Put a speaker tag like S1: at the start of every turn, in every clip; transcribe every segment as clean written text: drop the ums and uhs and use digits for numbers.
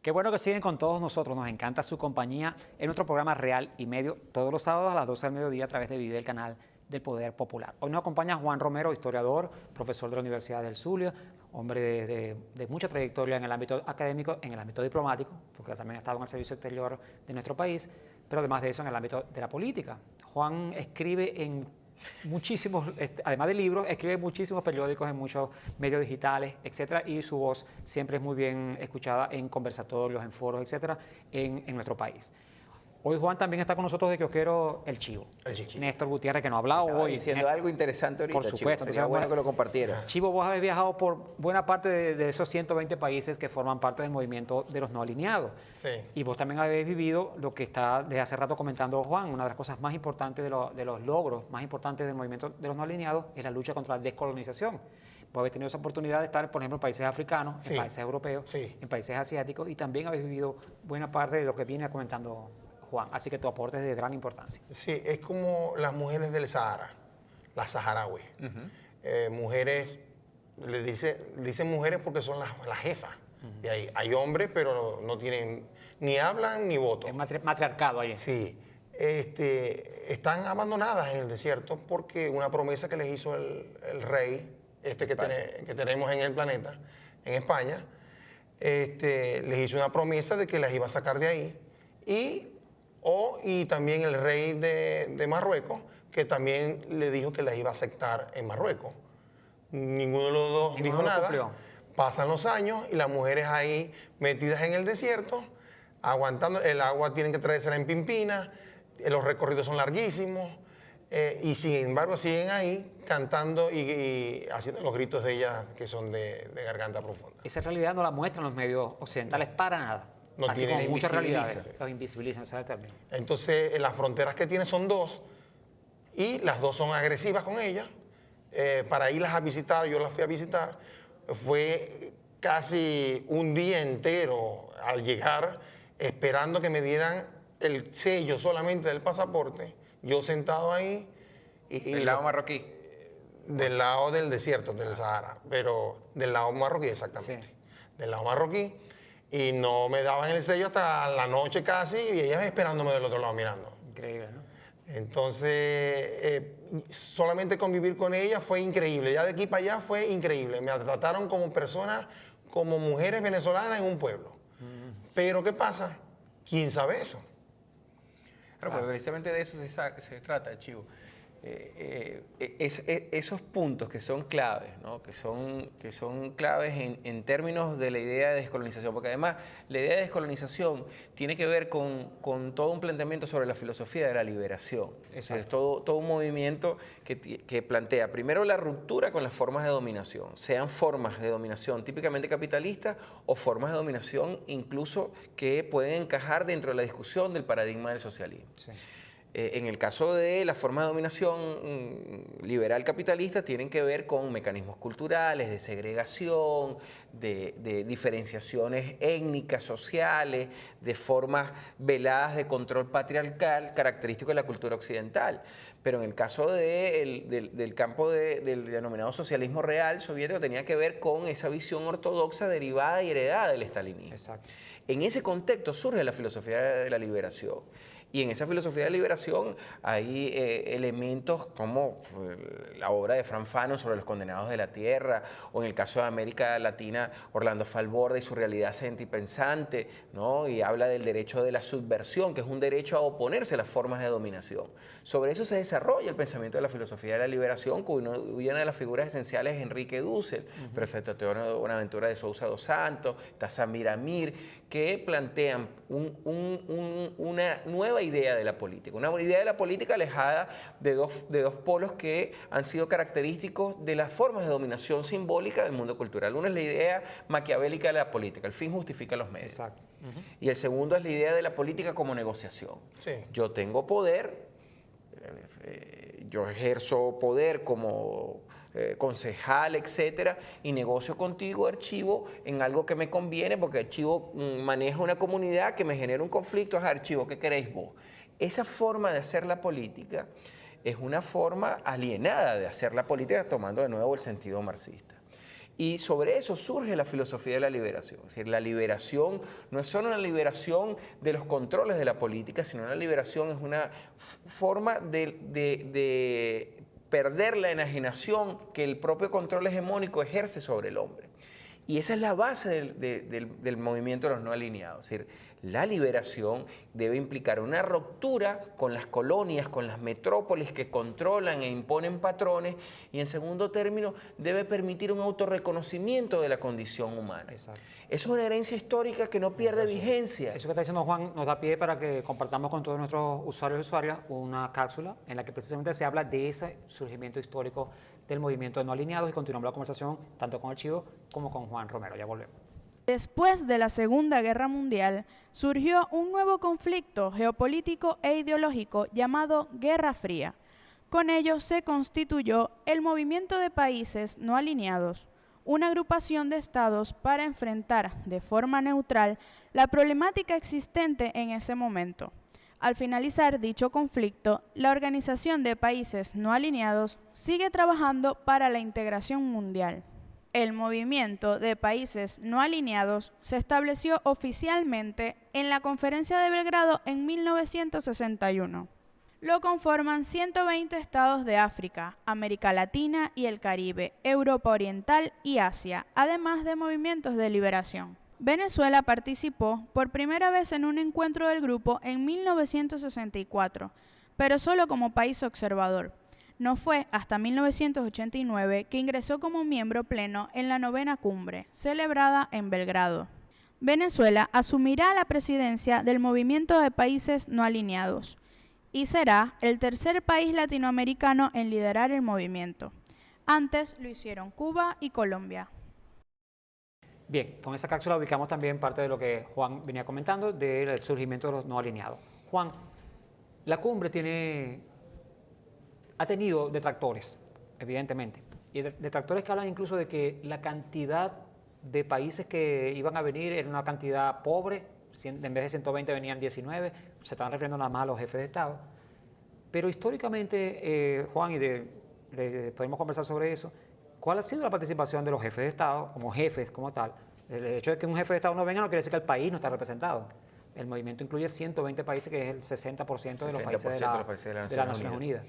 S1: Qué bueno que siguen con todos nosotros. Nos encanta su compañía en nuestro programa Real y Medio, todos los sábados a las 12 del mediodía a través de Vive, el canal del Poder Popular. Hoy nos acompaña Juan Romero, historiador, profesor de la Universidad del Zulia, hombre de mucha trayectoria en el ámbito académico, en el ámbito diplomático, porque también ha estado en el servicio exterior de nuestro país, pero además de eso en el ámbito de la política. Juan escribe en muchísimos, además de libros, escribe en muchísimos periódicos, en muchos medios digitales, etcétera, y su voz siempre es muy bien escuchada en conversatorios, en foros, etcétera, en nuestro país. Hoy Juan también está con nosotros de Kiosquero El Chivo. Néstor Gutiérrez, que nos ha hablado hoy.
S2: Diciendo
S1: Néstor,
S2: algo interesante ahorita,
S1: por supuesto.
S2: Chivo. Sería bueno que lo compartieras.
S1: Chivo, vos habéis viajado por buena parte de esos 120 países que forman parte del movimiento de los no alineados.
S3: Sí.
S1: Y vos también habéis vivido lo que está desde hace rato comentando Juan, una de las cosas más importantes de los logros más importantes del movimiento de los no alineados es la lucha contra la descolonización. Vos habéis tenido esa oportunidad de estar, por ejemplo, en países africanos,
S3: Sí.
S1: en países europeos,
S3: Sí.
S1: en países asiáticos, y también habéis vivido buena parte de lo que viene comentando Juan. Así que tu aporte es de gran importancia.
S3: Sí, es como las mujeres del Sahara, las saharauis. Mujeres, dicen mujeres porque son las jefas. Y hay hombres, pero no tienen, ni hablan ni voto.
S1: Es matriarcado ahí.
S3: Sí, están abandonadas en el desierto porque una promesa que les hizo el rey que tenemos en el planeta, en España, les hizo una promesa de que las iba a sacar de ahí. Y también el rey de Marruecos, que también le dijo que las iba a aceptar en Marruecos. Ninguno de los dos dijo nada.
S1: Cumplió.
S3: Pasan los años y las mujeres ahí metidas en el desierto, aguantando, el agua tienen que traérsela en Pimpina, los recorridos son larguísimos, y sin embargo siguen ahí cantando y haciendo los gritos de ellas que son de garganta profunda.
S1: Esa realidad no la muestran los medios occidentales para nada.
S3: No
S1: Así
S3: tienen-
S1: como muchas
S3: invisibilizan.
S1: realidades. Los invisibilizan, ese es el término.
S3: Entonces, las fronteras que tiene son dos, y las dos son agresivas con ellas. Para irlas a visitar, yo las fui a visitar, fue casi un día entero al llegar, esperando que me dieran el sello solamente del pasaporte, yo sentado ahí.
S2: ¿Del lado marroquí?
S3: Del lado del desierto, del Sahara, pero del lado marroquí exactamente.
S1: Sí.
S3: Del lado marroquí. Y no me daban el sello hasta la noche casi, y ellas esperándome del otro lado mirando.
S1: Increíble, ¿no?
S3: Entonces, solamente convivir con ella fue increíble. Ya de aquí para allá fue increíble. Me trataron como personas, como mujeres venezolanas en un pueblo. Pero ¿qué pasa? ¿Quién sabe eso?
S2: Claro, porque precisamente de eso se trata, Chivo. Esos puntos que son claves, ¿no? que son claves en términos de la idea de descolonización, porque además la idea de descolonización tiene que ver con todo un planteamiento sobre la filosofía de la liberación. Es todo un movimiento que plantea primero la ruptura con las formas de dominación, sean formas de dominación típicamente capitalistas o formas de dominación incluso que pueden encajar dentro de la discusión del paradigma del socialismo.
S1: Sí.
S2: En el caso de las formas de dominación liberal capitalista tienen que ver con mecanismos culturales, de segregación, de diferenciaciones étnicas, sociales, de formas veladas de control patriarcal característico de la cultura occidental. Pero en el caso del campo del denominado socialismo real soviético tenía que ver con esa visión ortodoxa derivada y heredada del estalinismo.
S1: Exacto.
S2: En ese contexto surge la filosofía de la liberación. Y en esa filosofía de liberación hay elementos como la obra de Frantz Fanon sobre los condenados de la tierra, o en el caso de América Latina, Orlando Falborda y su realidad sentipensante, ¿no? Y habla del derecho de la subversión, que es un derecho a oponerse a las formas de dominación. Sobre eso se desarrolla el pensamiento de la filosofía de la liberación, cuya una de las figuras esenciales es Enrique Dussel, pero se trató de una aventura de Sousa dos Santos, está Samir Amir, que plantean una nueva idea de la política, una idea de la política alejada de dos polos que han sido característicos de las formas de dominación simbólica del mundo cultural. Una es la idea maquiavélica de la política, el fin justifica los medios.
S1: Exacto.
S2: Y el segundo es la idea de la política como negociación.
S3: Sí.
S2: Yo tengo poder, yo ejerzo poder como concejal, etcétera, y negocio contigo, Archivo, en algo que me conviene, porque Archivo maneja una comunidad que me genera un conflicto. Archivo, ¿qué queréis vos? Esa forma de hacer la política es una forma alienada de hacer la política, tomando de nuevo el sentido marxista. Y sobre eso surge la filosofía de la liberación. Es decir, la liberación no es solo una liberación de los controles de la política, sino la liberación es una forma de perder la enajenación que el propio control hegemónico ejerce sobre el hombre. Y esa es la base del movimiento de los no alineados. Es decir, la liberación debe implicar una ruptura con las colonias, con las metrópolis que controlan e imponen patrones, y en segundo término debe permitir un autorreconocimiento de la condición humana.
S1: Exacto.
S2: Es una herencia histórica que no pierde vigencia.
S1: Eso que está diciendo Juan nos da pie para que compartamos con todos nuestros usuarios y usuarias una cápsula en la que precisamente se habla de ese surgimiento histórico del movimiento de no alineados, y continuamos la conversación tanto con el Chivo como con Juan Romero. Ya volvemos.
S4: Después de la Segunda Guerra Mundial, surgió un nuevo conflicto geopolítico e ideológico llamado Guerra Fría. Con ello se constituyó el Movimiento de Países No Alineados, una agrupación de estados para enfrentar de forma neutral la problemática existente en ese momento. Al finalizar dicho conflicto, la Organización de Países No Alineados sigue trabajando para la integración mundial. El Movimiento de Países No Alineados se estableció oficialmente en la Conferencia de Belgrado en 1961. Lo conforman 120 estados de África, América Latina y el Caribe, Europa Oriental y Asia, además de movimientos de liberación. Venezuela participó por primera vez en un encuentro del grupo en 1964, pero solo como país observador. No fue hasta 1989 que ingresó como miembro pleno en la 9ª cumbre, celebrada en Belgrado. Venezuela asumirá la presidencia del Movimiento de Países No Alineados y será el tercer país latinoamericano en liderar el movimiento. Antes lo hicieron Cuba y Colombia.
S1: Bien, con esa cápsula ubicamos también parte de lo que Juan venía comentando del surgimiento de los no alineados. Juan, la cumbre ha tenido detractores, evidentemente, y detractores que hablan incluso de que la cantidad de países que iban a venir era una cantidad pobre, en vez de 120 venían 19, se estaban refiriendo nada más a los jefes de Estado. Pero históricamente, Juan, podemos conversar sobre eso, ¿cuál ha sido la participación de los jefes de Estado, como jefes, como tal? El hecho de que un jefe de Estado no venga no quiere decir que el país no está representado. El movimiento incluye 120 países, que es el 60% de los países de las Naciones Unidas.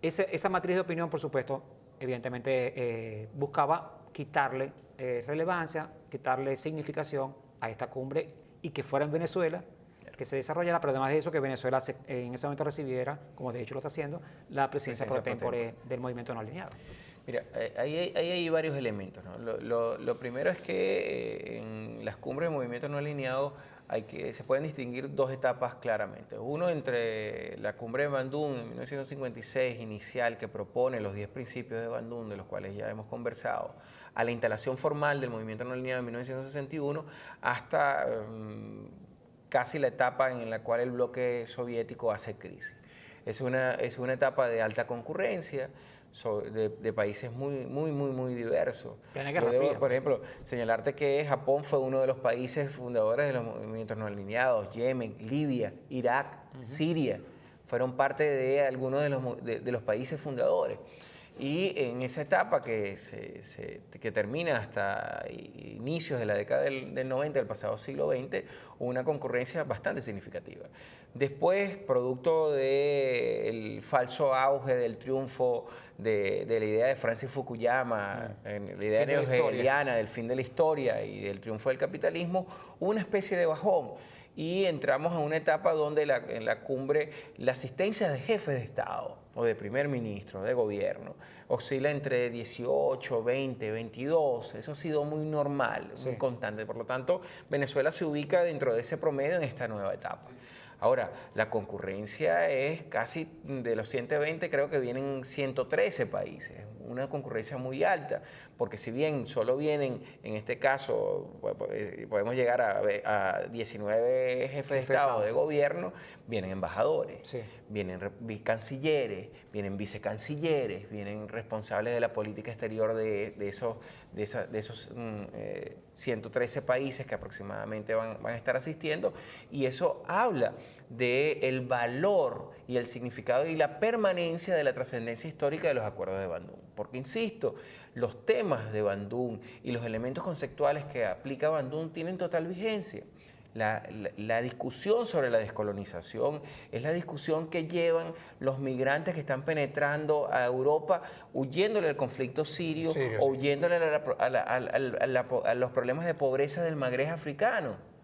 S1: Esa matriz de opinión, por supuesto, evidentemente buscaba quitarle relevancia, quitarle significación a esta cumbre, y que fuera en Venezuela, que se desarrollara, pero además de eso, que Venezuela en ese momento recibiera, como de hecho lo está haciendo, la presidencia pro tempore del movimiento no alineado.
S2: Mira, ahí hay varios elementos, ¿no? Lo primero es que en las cumbres de movimiento no alineado se pueden distinguir dos etapas claramente. Uno, entre la cumbre de Bandung en 1956 inicial, que propone los 10 principios de Bandung, de los cuales ya hemos conversado, a la instalación formal del movimiento no alineado en 1961, hasta casi la etapa en la cual el bloque soviético hace crisis. Es una etapa de alta concurrencia, de países muy diversos. Por ejemplo, señalarte que Japón fue uno de los países fundadores de los movimientos no alineados. Yemen, Libia, Irak, Siria fueron parte de algunos de los países fundadores. Y en esa etapa que termina hasta inicios de la década del 90 del pasado siglo XX, hubo una concurrencia bastante significativa. Después, producto del falso auge del triunfo de la idea de Francis Fukuyama, la idea hegeliana del fin de la historia y del triunfo del capitalismo, hubo una especie de bajón. Y entramos a una etapa donde en la cumbre la asistencia de jefes de Estado o de primer ministro, de gobierno, oscila entre 18, 20, 22. Eso ha sido muy normal, muy constante. Por lo tanto, Venezuela se ubica dentro de ese promedio en esta nueva etapa. Ahora, la concurrencia es casi de los 120, creo que vienen 113 países, una concurrencia muy alta, porque si bien solo vienen, en este caso, podemos llegar a 19 jefes de Estado de gobierno, vienen embajadores, vienen cancilleres, vienen vicecancilleres, vienen responsables de la política exterior de esos 113 países que aproximadamente van a estar asistiendo, y eso habla del valor y el significado y la permanencia de la trascendencia histórica de los acuerdos de Bandung. Porque, insisto, los temas de Bandung y los elementos conceptuales que aplica Bandung tienen total vigencia. La discusión sobre la descolonización es la discusión que llevan los migrantes que están penetrando a Europa huyéndole al conflicto sirio o huyéndole a los problemas de pobreza del Magreb africano.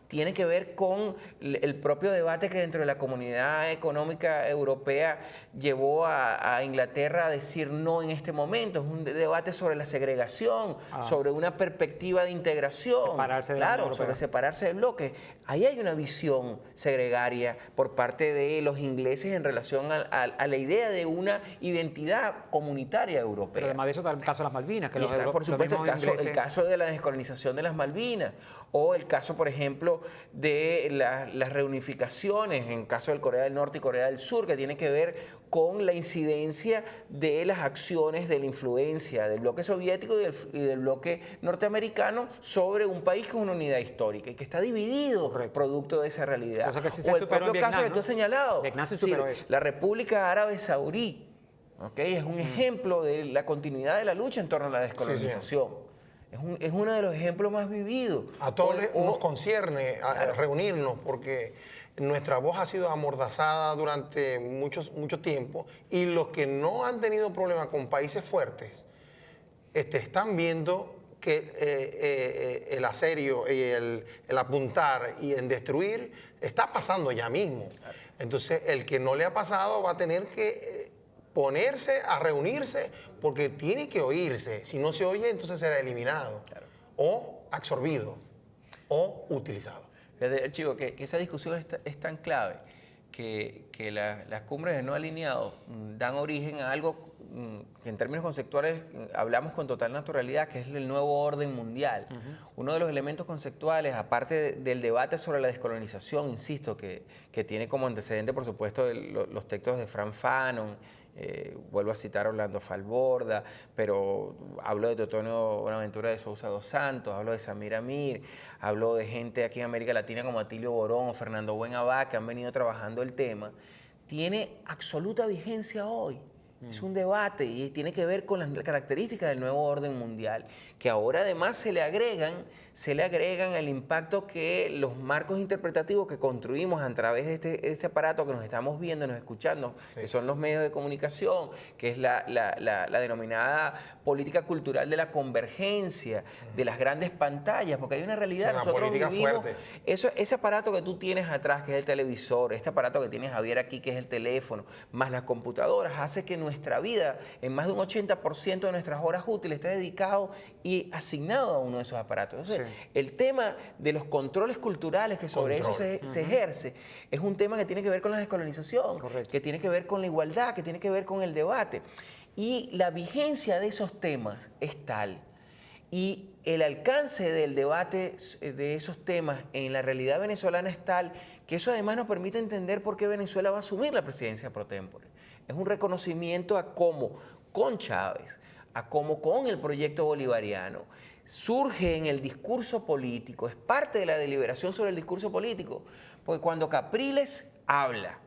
S2: Tiene que ver con el propio debate que dentro de la Comunidad Económica Europea llevó a Inglaterra a decir no en este momento. Es un debate sobre la segregación, sobre una perspectiva de integración.
S1: Separarse de la Unión Europea.
S2: Sobre separarse del bloque. Ahí hay una visión segregaria por parte de los ingleses en relación a la idea de una identidad comunitaria europea.
S1: Pero además de eso está el caso de las Malvinas. Que
S2: por supuesto, el caso de la descolonización de las Malvinas, o el caso, por ejemplo, de las reunificaciones en caso de Corea del Norte y Corea del Sur, que tiene que ver con la incidencia de las acciones de la influencia del bloque soviético y del bloque norteamericano sobre un país que es una unidad histórica y que está dividido producto de esa realidad.
S1: Cosa que sí
S2: o el propio caso que tú has señalado, la República Árabe Saurí, es un ejemplo de la continuidad de la lucha en torno a la descolonización. Es uno de los ejemplos más vividos.
S3: A todos nos concierne reunirnos porque nuestra voz ha sido amordazada durante mucho tiempo y los que no han tenido problemas con países fuertes están viendo que el asedio y el apuntar y el destruir está pasando ya mismo. Entonces, el que no le ha pasado va a tener que ponerse a reunirse porque tiene que oírse. Si no se oye, entonces será eliminado o absorbido o utilizado.
S2: Chivo, que esa discusión es tan clave que las cumbres de no alineados dan origen a algo que en términos conceptuales hablamos con total naturalidad, que es el nuevo orden mundial. Uno de los elementos conceptuales, aparte del debate sobre la descolonización, insisto, que tiene como antecedente, por supuesto, los textos de Frantz Fanon. Vuelvo a citar a Orlando Falborda, pero hablo de Teotonio Bonaventura de Sousa dos Santos, hablo de Samir Amir, hablo de gente aquí en América Latina como Atilio Borón o Fernando Buenabá, que han venido trabajando el tema. Tiene absoluta vigencia hoy. Es un debate y tiene que ver con las características del nuevo orden mundial, que ahora además se le agregan el impacto que los marcos interpretativos que construimos a través de este aparato que nos estamos viendo, nos escuchando, que son los medios de comunicación, que es la denominada política cultural de la convergencia, de las grandes pantallas, porque hay una realidad, nosotros vivimos, ese aparato que tú tienes atrás, que es el televisor, este aparato que tiene Javier aquí, que es el teléfono, más las computadoras, hace que nuestra vida, en más de un 80% de nuestras horas útiles, esté dedicado y asignado a uno de esos aparatos. Entonces, el tema de los controles culturales que sobre eso se ejerce es un tema que tiene que ver con la descolonización, que tiene que ver con la igualdad, que tiene que ver con el debate. Y la vigencia de esos temas es tal, y el alcance del debate de esos temas en la realidad venezolana es tal, que eso además nos permite entender por qué Venezuela va a asumir la presidencia pro tempore. Es un reconocimiento a cómo con Chávez, a cómo con el proyecto bolivariano, surge en el discurso político, es parte de la deliberación sobre el discurso político, porque cuando Capriles habla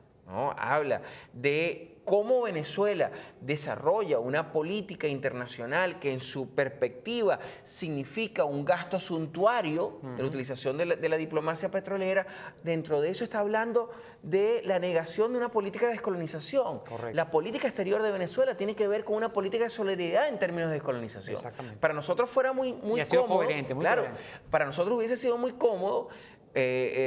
S2: de cómo Venezuela desarrolla una política internacional que en su perspectiva significa un gasto suntuario de la utilización de la diplomacia petrolera, dentro de eso está hablando de la negación de una política de descolonización. La política exterior de Venezuela tiene que ver con una política de solidaridad en términos de descolonización. Para nosotros fuera muy cómodo,
S1: coherente, coherente.
S2: Para nosotros hubiese sido muy cómodo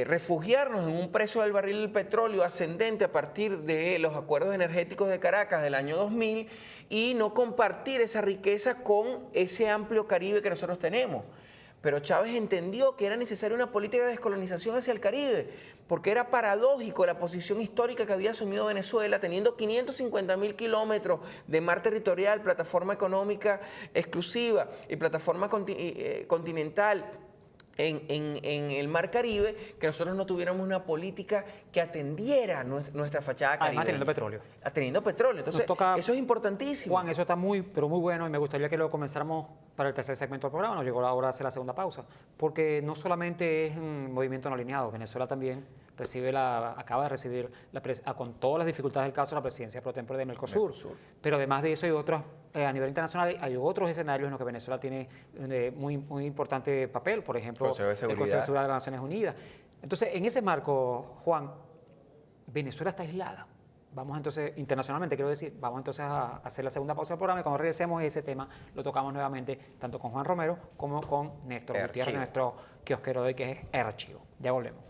S2: refugiarnos en un precio del barril del petróleo ascendente a partir de los acuerdos energéticos de Caracas del año 2000 y no compartir esa riqueza con ese amplio Caribe que nosotros tenemos. Pero Chávez entendió que era necesaria una política de descolonización hacia el Caribe, porque era paradójico la posición histórica que había asumido Venezuela, teniendo 550.000 kilómetros de mar territorial, plataforma económica exclusiva y plataforma continental en el Mar Caribe, que nosotros no tuviéramos una política que atendiera nuestra fachada caribeña.
S1: Además, teniendo petróleo.
S2: Teniendo petróleo. Entonces, eso es importantísimo.
S1: Juan, eso está pero muy bueno, y me gustaría que lo comenzáramos para el tercer segmento del programa, nos llegó la hora de hacer la segunda pausa, porque no solamente es un movimiento no alineado, Venezuela también acaba de recibir, con todas las dificultades del caso, la presidencia pro tempore de Mercosur. Pero además de eso hay otros, a nivel internacional, hay otros escenarios en los que Venezuela tiene muy importante papel, por ejemplo,
S2: Consejo de
S1: el Consejo de Seguridad de las Naciones Unidas. Entonces, en ese marco, Juan, Venezuela está aislada. Vamos entonces, internacionalmente quiero decir, vamos entonces a hacer la segunda pausa del programa y cuando regresemos ese tema lo tocamos nuevamente tanto con Juan Romero como con Néstor Gutiérrez, nuestro kiosquero de hoy, que es El Archivo. Ya volvemos.